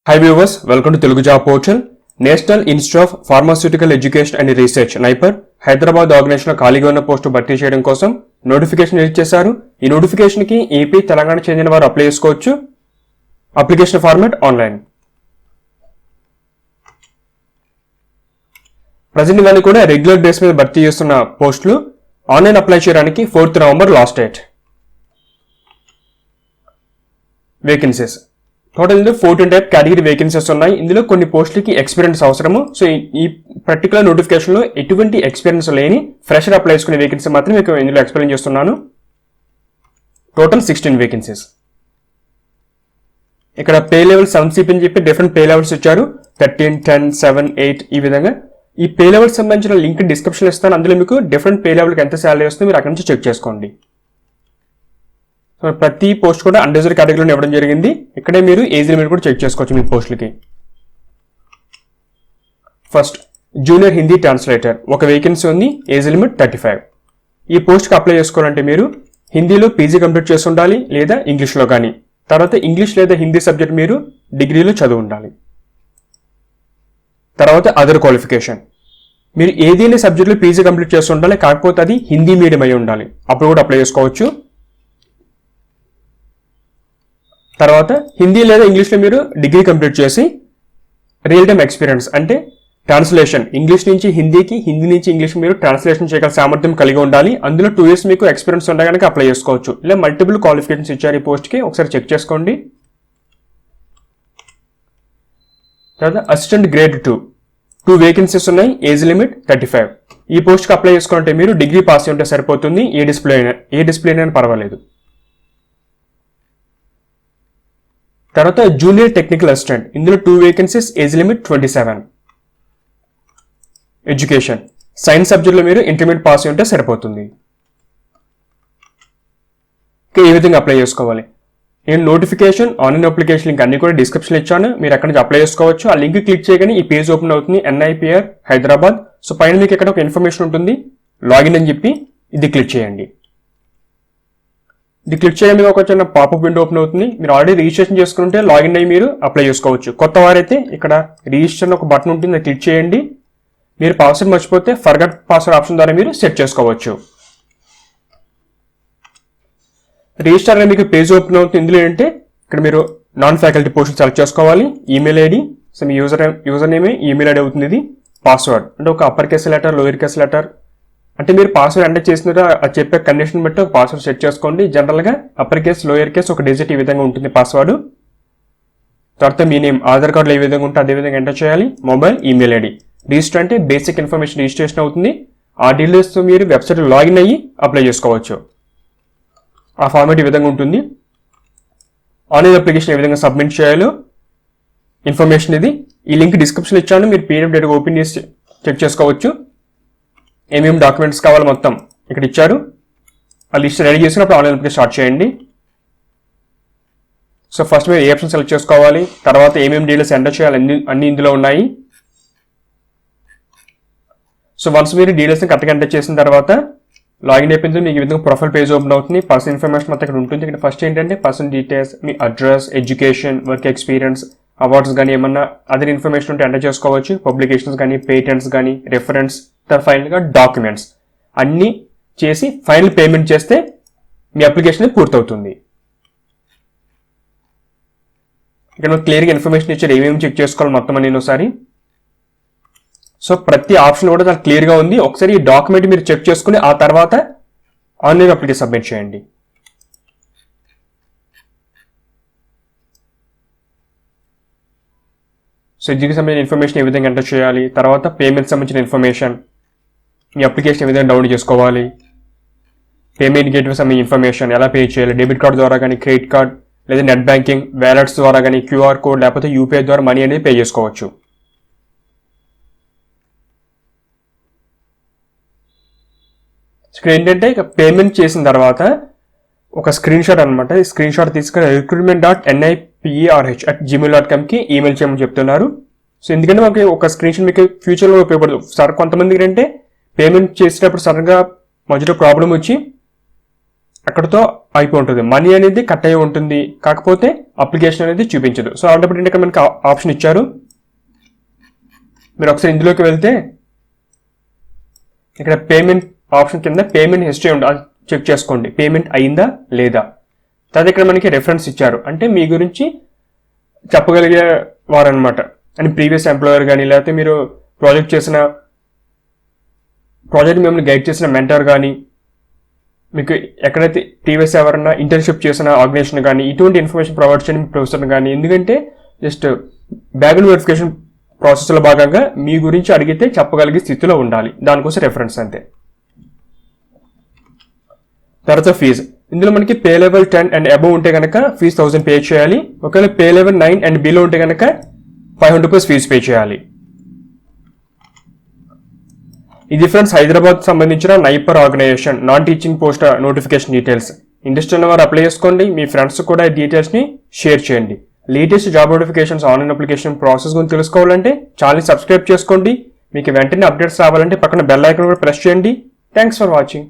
Hi viewers, welcome to Telugu Job Portal. National institute of pharmaceutical education and research NIPER Hyderabad organisation లో ఖాళీగా ఉన్న post భర్తీ చేయడం కోసం నోటిఫికేషన్ రిలీజ్ చేశారు. ఈ నోటిఫికేషన్ కి ఏపీ తెలంగాణ చెందిన వారు అప్లై చేసుకోవచ్చు. Application format online. ప్రజెంట్ ఇవన్నీ కూడా రెగ్యులర్ బేస్ మీద భర్తీ చేస్తున్న పోస్టులు. ఆన్లైన్ అప్లై చేయడానికి 4th November last date. Vacancies total ఇందులో 14 టైప్ కేటగిరీ వేకెన్సీస్ ఉన్నాయి. ఇందులో కొన్ని పోస్టులకి ఎక్స్పీరియన్స్ అవసరము. సో ఈ పర్టికులర్ నోటిఫికేషన్ లో ఎటువంటి ఎక్స్పీరియన్స్ లేని ఫ్రెషర్ అప్లై చేసుకునే వేకెన్సీ మాత్రం మీకు ఇందులో ఎక్స్ప్లెయిన్ చేస్తున్నాను. Total 16 vacancies. ఇక్కడ పే లెవెల్ 7CP అని చెప్పి డిఫరెంట్ పే లెవెల్స్ ఇచ్చారు. 13, 10, 7, 8 ఈ విధంగా. ఈ పే లెవెల్ సంబంధించిన లింక్ డిస్క్రిప్షన్ ఇస్తాను. అందులో మీకు డిఫరెంట్ పే లెవెల్కి ఎంత శాలరీ వస్తుందో మీరు అక్కడి నుంచి చెక్ చేసుకోండి. సో ప్రతి పోస్ట్ కూడా అన్రిజర్వ్డ్ కేటగిరీలో ఇవ్వడం జరిగింది. ఇక్కడే మీరు ఏజ్ లిమిట్ కూడా చెక్ చేసుకోవచ్చు మీ పోస్టులకి. ఫస్ట్ జూనియర్ హిందీ ట్రాన్స్లేటర్ ఒక వేకెన్సీ ఉంది. Age limit 35. ఈ పోస్ట్కి అప్లై చేసుకోవాలంటే మీరు హిందీలో పీజీ కంప్లీట్ చేసి ఉండాలి లేదా ఇంగ్లీష్లో కానీ. తర్వాత ఇంగ్లీష్ లేదా హిందీ సబ్జెక్ట్ మీరు డిగ్రీలో చదువు ఉండాలి. తర్వాత అదర్ క్వాలిఫికేషన్ మీరు ఏదైనా సబ్జెక్టులో పీజీ కంప్లీట్ చేసి ఉండాలి, కాకపోతే అది హిందీ మీడియం అయి ఉండాలి. అప్పుడు కూడా అప్లై చేసుకోవచ్చు. తర్వాత హిందీ లేదా ఇంగ్లీష్లో మీరు డిగ్రీ కంప్లీట్ చేసి రియల్ టైమ్ ఎక్స్పీరియన్స్ అంటే ట్రాన్స్లేషన్ ఇంగ్లీష్ నుంచి హిందీకి, హిందీ నుంచి ఇంగ్లీష్ మీరు ట్రాన్స్లేషన్ చేయగల సామర్థ్యం కలిగి ఉండాలి. అందులో 2 years మీకు ఎక్స్పీరియన్స్ ఉంటే కనుక అప్లై చేసుకోవచ్చు. ఇలా మల్టిపుల్ క్వాలిఫికేషన్స్ ఇచ్చారు ఈ పోస్ట్కి, ఒకసారి చెక్ చేసుకోండి. తర్వాత అసిస్టెంట్ గ్రేడ్ 2 వేకెన్సీస్ ఉన్నాయి. Age limit 35. ఈ పోస్ట్కి అప్లై చేసుకోవాలంటే మీరు డిగ్రీ పాస్ అయి ఉంటే సరిపోతుంది. ఏ డిసిప్లిన్ అయినా పర్వాలేదు. తర్వాత జూనియర్ టెక్నికల్ అసిస్టెంట్ ఇందులో 2 vacancies. Age limit 27. Education science సబ్జెక్ట్లో మీరు ఇంటర్మీడియట్ పాస్ అయి ఉంటే సరిపోతుంది. ఈ విధంగా అప్లై చేసుకోవాలి. నేను నోటిఫికేషన్ ఆన్లైన్ అప్లికేషన్ లింక్ అన్ని కూడా డిస్క్రిప్షన్ ఇచ్చాను. మీరు అక్కడ నుంచి అప్లై చేసుకోవచ్చు. ఆ లింక్ క్లిక్ చేయగానే ఈ పేజ్ ఓపెన్ అవుతుంది. NIPR హైదరాబాద్. సో పైన మీకు ఇక్కడ ఒక ఇన్ఫర్మేషన్ ఉంటుంది, లాగిన్ అని చెప్పి ఇది క్లిక్ చేయండి. ఇది క్లిక్ చేయడం ఒక చిన్న పాపప్ విండో ఓపెన్ అవుతుంది. మీరు ఆల్రెడీ రిజిస్ట్రేషన్ చేసుకుంటే లాగిన్ అయ్యి మీరు అప్లై చేసుకోవచ్చు. కొత్త వారైతే ఇక్కడ రిజిస్టర్ ఒక బటన్ ఉంటుంది, అది క్లిక్ చేయండి. మీరు పాస్వర్డ్ మర్చిపోతే ఫర్గట్ పాస్వర్డ్ ఆప్షన్ ద్వారా మీరు సెట్ చేసుకోవచ్చు. రిజిస్టర్ మీకు పేజ్ ఓపెన్ అవుతుంది. ఇందులో ఏంటంటే ఇక్కడ మీరు నాన్ ఫ్యాకల్టీ పోస్ట్ సెలెక్ట్ చేసుకోవాలి. ఈమెయిల్ ఐడి, సో మీ యూజర్ నేమే ఈమెయిల్ ఐడి అవుతుంది. ఇది పాస్వర్డ్ అంటే ఒక upper case letter, lower case letter అంటే మీరు పాస్వర్డ్ ఎంటర్ చేసినారో అది చెప్పే కండిషన్ బట్టి ఒక పాస్వర్డ్ సెట్ చేసుకోండి. జనరల్గా అప్పర్ కేస్, లోయర్ కేస్ ఒక డిజిట్ ఈ విధంగా ఉంటుంది పాస్వర్డ్. తర్వాత మీ నేమ్ ఆధార్ కార్డులో ఏ విధంగా ఉంటే అదే విధంగా ఎంటర్ చేయాలి. Mobile, email ID. రిజిస్టర్ అంటే బేసిక్ ఇన్ఫర్మేషన్ రిజిస్ట్రేషన్ అవుతుంది. ఆ డీటెయిల్స్తో మీరు వెబ్సైట్ లాగిన్ అయ్యి అప్లై చేసుకోవచ్చు. ఆ ఫార్మాట్ ఈ విధంగా ఉంటుంది. ఆన్లైన్ అప్లికేషన్ ఏ విధంగా సబ్మిట్ చేయాలో ఇన్ఫర్మేషన్ ఇది. ఈ లింక్ డిస్క్రిప్షన్ ఇచ్చాను. మీరు PDF డేటా ఓపెన్ చేసి చెక్ చేసుకోవచ్చు. ఏమేమి డాక్యుమెంట్స్ కావాలి మొత్తం ఇక్కడ ఇచ్చారు. ఆ లిస్ట్ రెడీ చేసినప్పుడు ఆన్లైన్ అప్లికేషన్ స్టార్ట్ చేయండి. సో ఫస్ట్ మీరు ఏ ఆప్షన్ సెలెక్ట్ చేసుకోవాలి. తర్వాత ఏమేమి డీటెయిల్స్ ఎంటర్ చేయాలి అన్ని ఇందులో ఉన్నాయి. సో వన్స్ మీరు డీటెయిల్స్ని కరెక్ట్గా ఎంటర్ చేసిన తర్వాత లాగిన్ అయిపోయింది. మీకు ఈ విధంగా ప్రొఫైల్ పేజ్ ఓపెన్ అవుతుంది. పర్సనల్ ఇన్ఫర్మేషన్ మొత్తం ఇక్కడ ఉంటుంది. ఇక్కడ ఫస్ట్ ఏంటంటే పర్సనల్ డీటెయిల్స్, మీ address, education, work experience, awards కానీ ఏమన్నా అదర్ ఇన్ఫర్మేషన్ ఉంటే ఎంటర్ చేసుకోవచ్చు. పబ్లికేషన్స్ కానీ, పేటెంట్స్ కానీ, రెఫరెన్స్, ఫైనల్గా డాక్యుమెంట్స్ అన్నీ చేసి ఫైనల్ పేమెంట్ చేస్తే మీ అప్లికేషన్ పూర్తవుతుంది. ఇక్కడ క్లియర్గా ఇన్ఫర్మేషన్ ఇచ్చారు ఏమేమి చెక్ చేసుకోవాలి మొత్తం అని ఒకసారి. సో ప్రతి ఆప్షన్ కూడా చాలా క్లియర్గా ఉంది. ఒకసారి ఈ డాక్యుమెంట్ మీరు చెక్ చేసుకుని ఆ తర్వాత ఆన్లైన్ అప్లికేషన్ సబ్మిట్ చేయండి. సో ఎడ్యుకేషన్ సంబంధించిన ఇన్ఫర్మేషన్ ఏ విధంగా ఎంటర్ చేయాలి, తర్వాత పేమెంట్ సంబంధించిన ఇన్ఫర్మేషన్, మీ అప్లికేషన్ ఏ విధంగా డౌన్లోడ్ చేసుకోవాలి, పేమెంట్ గేట్వే సంబంధించిన ఇన్ఫర్మేషన్ ఎలా పే చేయాలి, డెబిట్ కార్డ్ ద్వారా కానీ, క్రెడిట్ కార్డ్ లేదా నెట్ బ్యాంకింగ్, వ్యాలెట్స్ ద్వారా కానీ, QR కోడ్ లేకపోతే UPI ద్వారా మనీ అనేది పే చేసుకోవచ్చు. ఇక్కడ ఏంటంటే ఇక పేమెంట్ చేసిన తర్వాత ఒక స్క్రీన్ షాట్ అనమాట. ఈ స్క్రీన్ షాట్ తీసుకుని recruitment.niperh@gmail.com ఈమెయిల్ చేయమని చెప్తున్నారు. సో ఎందుకంటే మాకు ఒక స్క్రీన్ షాట్ మీకు ఫ్యూచర్లో ఉపయోగపడదు. సార్ కొంతమందికి అంటే పేమెంట్ చేసేటప్పుడు సడన్గా మధ్యలో ప్రాబ్లం వచ్చి అక్కడతో అయిపోయి ఉంటుంది. మనీ అనేది కట్ అయి ఉంటుంది, కాకపోతే అప్లికేషన్ అనేది చూపించదు. సో అలాంటప్పుడు ఇక్కడ మనకి ఆప్షన్ ఇచ్చారు. మీరు ఒకసారి ఇందులోకి వెళ్తే ఇక్కడ పేమెంట్ ఆప్షన్ కింద పేమెంట్ హిస్టరీ చెక్ చేసుకోండి, పేమెంట్ అయిందా లేదా. తర్వాత ఇక్కడ మనకి రెఫరెన్స్ ఇచ్చారు, అంటే మీ గురించి చెప్పగలిగే వారనమాట. అని ప్రీవియస్ ఎంప్లాయర్ కానీ, లేకపోతే మీరు ప్రాజెక్ట్ మిమ్మల్ని గైడ్ చేసిన మెంటర్ కానీ, మీకు ఎక్కడైతే ప్రీవియస్ ఎవరైనా ఇంటర్న్షిప్ చేసిన ఆర్గనైజేషన్ కానీ ఇటువంటి ఇన్ఫర్మేషన్ ప్రొవైడ్ చేయండి మీ ప్రొఫెసర్ కానీ. ఎందుకంటే జస్ట్ బ్యాక్గ్రౌండ్ వెరిఫికేషన్ ప్రాసెస్లో భాగంగా మీ గురించి అడిగితే చెప్పగలిగే స్థితిలో ఉండాలి, దానికోసం రెఫరెన్స్ అంతే. తర్వాత ఫీజు, ఇందులో మనకి పే లెవెల్ 10 అండ్ అబవ్ ఉంటే కనుక ఫీజు 1000 పే చేయాలి. ఒకవేళ పే లెవెల్ 9 అండ్ బిలో ఉంటే కనుక 500 రూపీస్ ఫీజు పే చేయాలి. ఇది ఫ్రెండ్స్ హైదరాబాద్ సంబంధించిన NIPER organisation non teaching post notification details. Interest ఉన్న వారు అప్లై చేసుకోండి, మీ ఫ్రెండ్స్ కూడా ఈ డీటెయిల్స్ని షేర్ చేయండి. Latest job notifications online application process గురించి తెలుసుకోవాలంటే ఛానల్ సబ్స్క్రైబ్ చేసుకోండి. మీకు వెంటనే అప్డేట్స్ రావాలంటే పక్కన బెల్ ఐకాన్ కూడా ప్రెస్ చేయండి. Thanks for watching.